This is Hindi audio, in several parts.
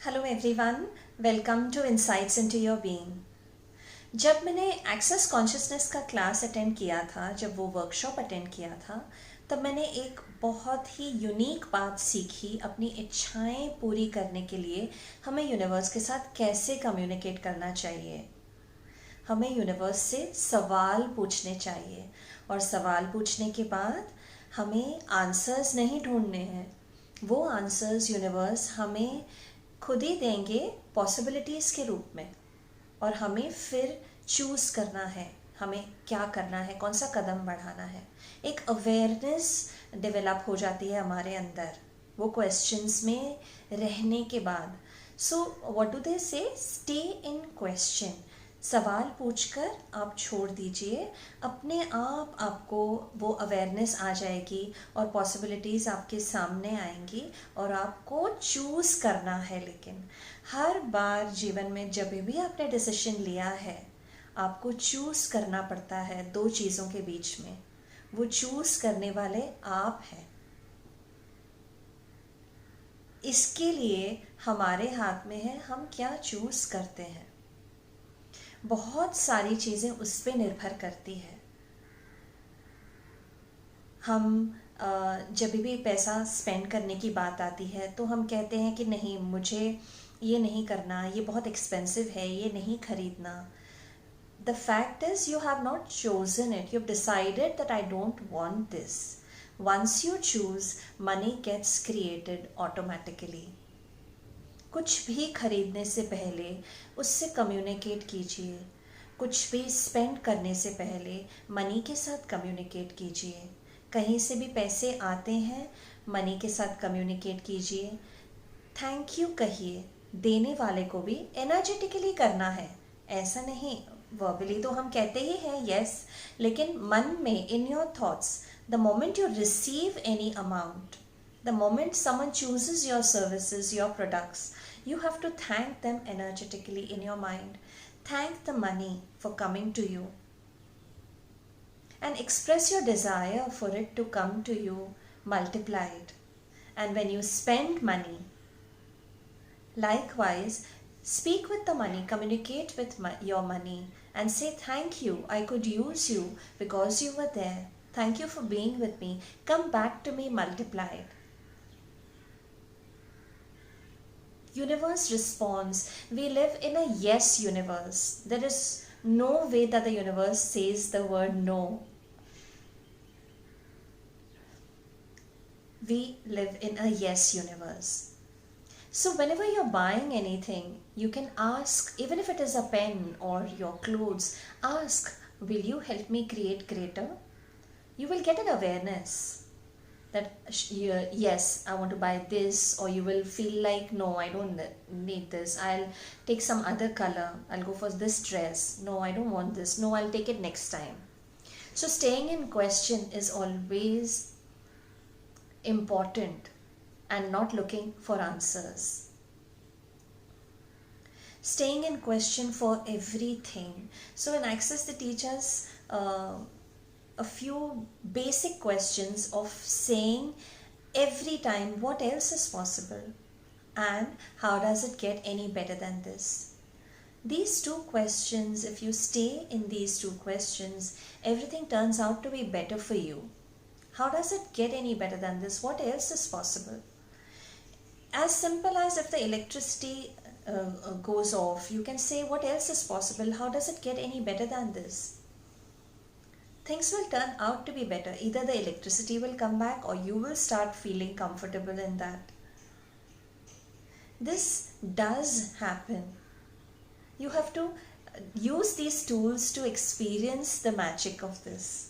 Hello everyone, welcome to insights into your being. जब मैंने एक्सेस कॉन्शियसनेस का क्लास अटेंड किया था, जब वो वर्कशॉप अटेंड किया था, तब मैंने एक बहुत ही यूनिक बात सीखी। अपनी इच्छाएं पूरी करने के लिए हमें यूनिवर्स के साथ कैसे कम्युनिकेट करना चाहिए। हमें यूनिवर्स से सवाल पूछने चाहिए और सवाल पूछने के बाद हमें आंसर्स नहीं ढूंढने हैं। वो आंसर्स यूनिवर्स हमें खुद ही देंगे पॉसिबिलिटीज़ के रूप में, और हमें फिर चूज़ करना है हमें क्या करना है, कौन सा कदम बढ़ाना है। एक अवेयरनेस डेवलप हो जाती है हमारे अंदर वो क्वेश्चंस में रहने के बाद। सो व्हाट डू दे से, स्टे इन क्वेश्चन। सवाल पूछकर आप छोड़ दीजिए, अपने आप आपको वो अवेयरनेस आ जाएगी और पॉसिबिलिटीज़ आपके सामने आएंगी और आपको चूज़ करना है। लेकिन हर बार जीवन में जब भी आपने डिसीजन लिया है, आपको चूज़ करना पड़ता है दो चीज़ों के बीच में। वो चूज़ करने वाले आप हैं। इसके लिए हमारे हाथ में है हम क्या चूज़ करते हैं। बहुत सारी चीज़ें उस पर निर्भर करती है। हम जब भी पैसा स्पेंड करने की बात आती है तो हम कहते हैं कि नहीं, मुझे ये नहीं करना, ये बहुत एक्सपेंसिव है, ये नहीं खरीदना। The fact is you have not chosen it, you have decided that I don't want this. Once you choose, money gets created automatically. कुछ भी खरीदने से पहले उससे कम्युनिकेट कीजिए। कुछ भी स्पेंड करने से पहले मनी के साथ कम्युनिकेट कीजिए। कहीं से भी पैसे आते हैं, मनी के साथ कम्युनिकेट कीजिए। थैंक यू कहिए। देने वाले को भी एनर्जेटिकली करना है, ऐसा नहीं। वर्बली तो हम कहते ही हैं यस, लेकिन मन में, in your thoughts, the moment you receive any amount, the moment someone chooses your services, your products, you have to thank them energetically in your mind. Thank the money for coming to you and express your desire for it to come to you multiplied. And when you spend money, likewise, speak with the money, communicate with your money, and say, thank you, I could use you because you were there. Thank you for being with me. Come back to me multiplied. Universe responds. We live in a yes universe. There is no way that the universe says the word no. We live in a yes universe. So whenever you're buying anything, you can ask, even if it is a pen or your clothes, ask, will you help me create greater? You will get an awareness that yes, I want to buy this, or you will feel like no, I don't need this, I'll take some other color, I'll go for this dress, no, I don't want this, no, I'll take it next time. So staying in question is always important and not looking for answers. Staying in question for everything. So in Access they teach us a few basic questions of saying every time what else is possible and how does it get any better than this. These two questions, if you stay in these two questions, everything turns out to be better for you. How does it get any better than this? What else is possible? As simple as if the electricity goes off, you can say what else is possible? How does it get any better than this? Things will turn out to be better. Either the electricity will come back or you will start feeling comfortable in that. This does happen. You have to use these tools to experience the magic of this.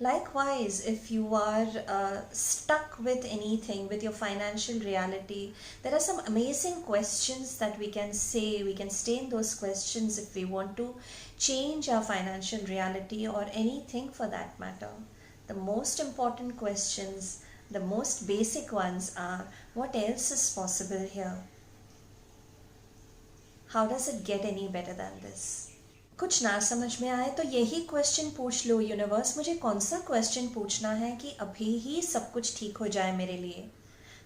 Likewise, if you are stuck with anything, with your financial reality, there are some amazing questions that we can say. We can stay in those questions if we want to change our financial reality or anything for that matter. The most important questions, the most basic ones are, what else is possible here? How does it get any better than this? कुछ ना समझ में आए तो यही क्वेश्चन पूछ लो, यूनिवर्स मुझे कौन सा क्वेश्चन पूछना है कि अभी ही सब कुछ ठीक हो जाए मेरे लिए।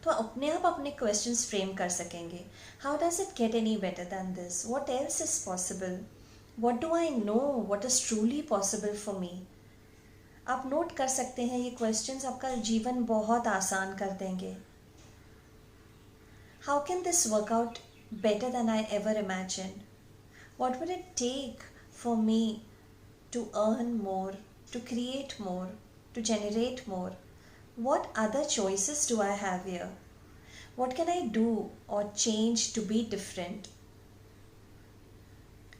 तो अपने आप अपने क्वेश्चंस फ्रेम कर सकेंगे। How does it get any better than this, what else is possible, what do I know, what is truly possible for me. आप नोट कर सकते हैं, ये क्वेश्चंस आपका जीवन बहुत आसान कर देंगे। How can this work out better than I ever imagined? What would it take for me to earn more, to create more, to generate more? What other choices do I have here? What can I do or change to be different?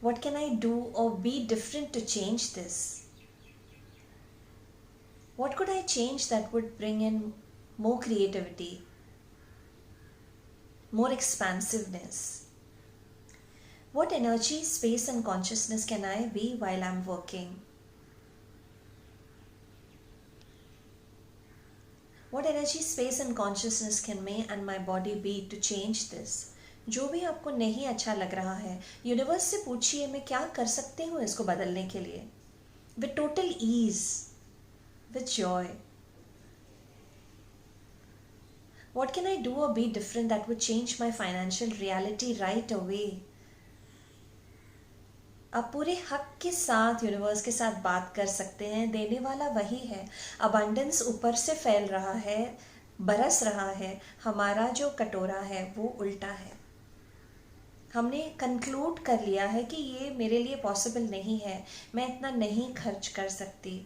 What can I do or be different to change this? What could I change that would bring in more creativity, more expansiveness? What energy, space and consciousness can I be while I'm working? What energy, space and consciousness can me and my body be to change this? जो भी आपको नहीं अच्छा लग रहा है, यूनिवर्स से पूछिए मैं क्या कर सकती हूँ इसको बदलने के लिए, with total ease, with joy. What can I do or be different that would change my financial reality right away? आप पूरे हक के साथ यूनिवर्स के साथ बात कर सकते हैं। देने वाला वही है। अबंडेंस ऊपर से फैल रहा है, बरस रहा है। हमारा जो कटोरा है वो उल्टा है। हमने कंक्लूड कर लिया है कि ये मेरे लिए पॉसिबल नहीं है, मैं इतना नहीं खर्च कर सकती,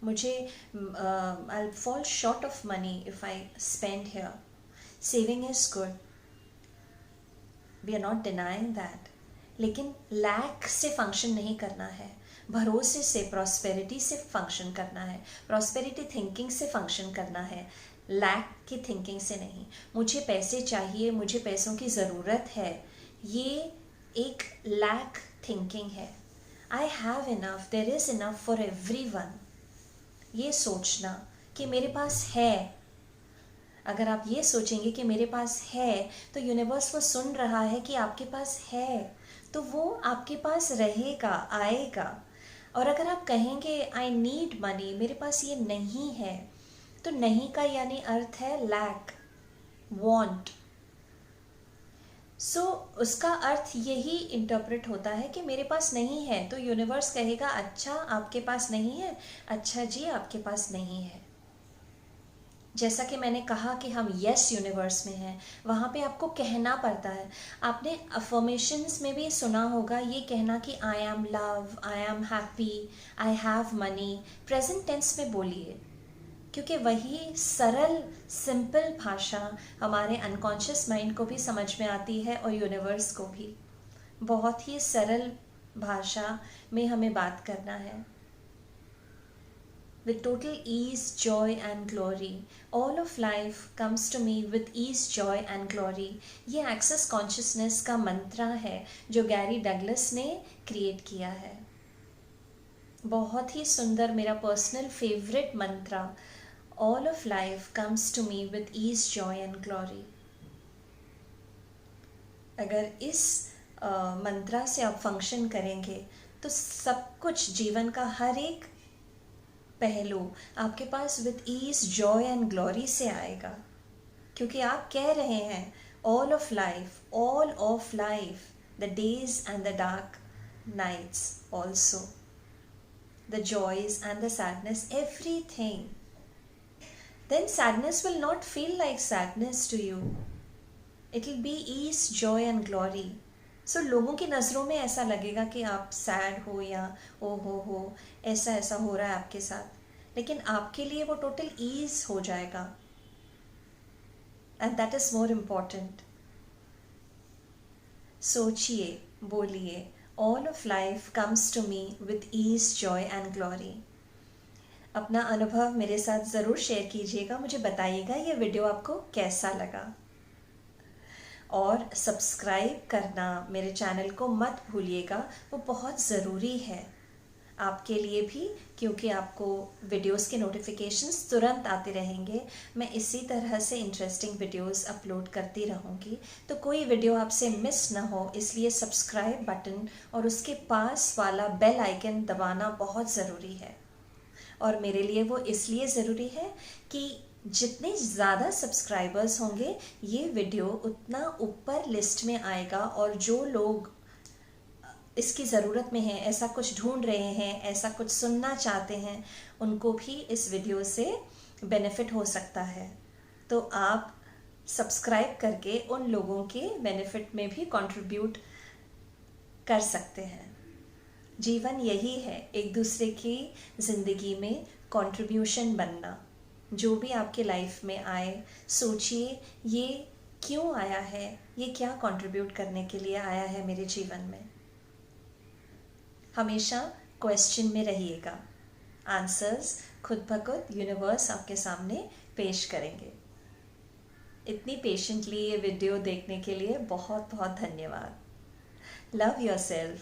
मुझे I fall short of money if I spend here. Saving is good, we are not denying that, लेकिन लैक से फंक्शन नहीं करना है, भरोसे से, प्रॉस्पेरिटी से फंक्शन करना है, प्रॉस्पेरिटी थिंकिंग से फंक्शन करना है, लैक की थिंकिंग से नहीं। मुझे पैसे चाहिए, मुझे पैसों की ज़रूरत है, ये एक लैक थिंकिंग है। I have enough, there is enough for everyone, ये सोचना कि मेरे पास है। अगर आप ये सोचेंगे कि मेरे पास है, तो यूनिवर्स वो सुन रहा है कि आपके पास है, तो वो आपके पास रहेगा, आएगा। और अगर आप कहेंगे आई नीड मनी, मेरे पास ये नहीं है, तो नहीं का यानी अर्थ है लैक, वांट। सो उसका अर्थ यही इंटरप्रेट होता है कि मेरे पास नहीं है, तो यूनिवर्स कहेगा अच्छा आपके पास नहीं है, अच्छा जी आपके पास नहीं है। जैसा कि मैंने कहा कि हम यस यूनिवर्स में हैं, वहाँ पे आपको कहना पड़ता है। आपने अफर्मेशंस में भी सुना होगा ये कहना कि I am love, I am happy, I have money. Present tense में बोलिए, क्योंकि वही सरल सिंपल भाषा हमारे अनकॉन्शियस माइंड को भी समझ में आती है और यूनिवर्स को भी। बहुत ही सरल भाषा में हमें बात करना है। With total ease, joy and glory. All of life comes to me with ease, joy and glory. ये एक्सेस कॉन्शियसनेस का मंत्र है जो गैरी डगलस ने क्रिएट किया है। बहुत ही सुंदर, मेरा पर्सनल फेवरेट मंत्र। All of life comes to me with ease, joy and glory. अगर इस मंत्र से आप फंक्शन करेंगे तो सब कुछ, जीवन का हर एक पहलू आपके पास with ease, joy and glory से आएगा, क्योंकि आप कह रहे हैं all of life, the days and the dark nights also, the joys and the sadness, everything. Then sadness will not feel like sadness to you, it will be ease, joy and glory. So लोगों की नज़रों में ऐसा लगेगा कि आप सैड हो या ओ हो ऐसा ऐसा हो रहा है आपके साथ, लेकिन आपके लिए वो टोटल ईज हो जाएगा, and that is more important. सोचिए, बोलिए, all of life comes to me with ease, joy and glory. अपना अनुभव मेरे साथ ज़रूर शेयर कीजिएगा, मुझे बताइएगा ये वीडियो आपको कैसा लगा, और सब्सक्राइब करना मेरे चैनल को मत भूलिएगा, वो बहुत ज़रूरी है आपके लिए भी, क्योंकि आपको वीडियोस के नोटिफिकेशंस तुरंत आते रहेंगे। मैं इसी तरह से इंटरेस्टिंग वीडियोस अपलोड करती रहूँगी, तो कोई वीडियो आपसे मिस ना हो, इसलिए सब्सक्राइब बटन और उसके पास वाला बेल आइकन दबाना बहुत ज़रूरी है। और मेरे लिए वो इसलिए ज़रूरी है कि जितने ज़्यादा सब्सक्राइबर्स होंगे ये वीडियो उतना ऊपर लिस्ट में आएगा, और जो लोग इसकी ज़रूरत में हैं, ऐसा कुछ ढूंढ रहे हैं, ऐसा कुछ सुनना चाहते हैं, उनको भी इस वीडियो से बेनिफिट हो सकता है। तो आप सब्सक्राइब करके उन लोगों के बेनिफिट में भी कंट्रीब्यूट कर सकते हैं। जीवन यही है, एक दूसरे की ज़िंदगी में कंट्रीब्यूशन बनना। जो भी आपके लाइफ में आए, सोचिए ये क्यों आया है, ये क्या कंट्रीब्यूट करने के लिए आया है मेरे जीवन में। हमेशा क्वेश्चन में रहिएगा, आंसर्स खुद ब खुद यूनिवर्स आपके सामने पेश करेंगे। इतनी पेशेंटली ये वीडियो देखने के लिए बहुत बहुत धन्यवाद। Love yourself.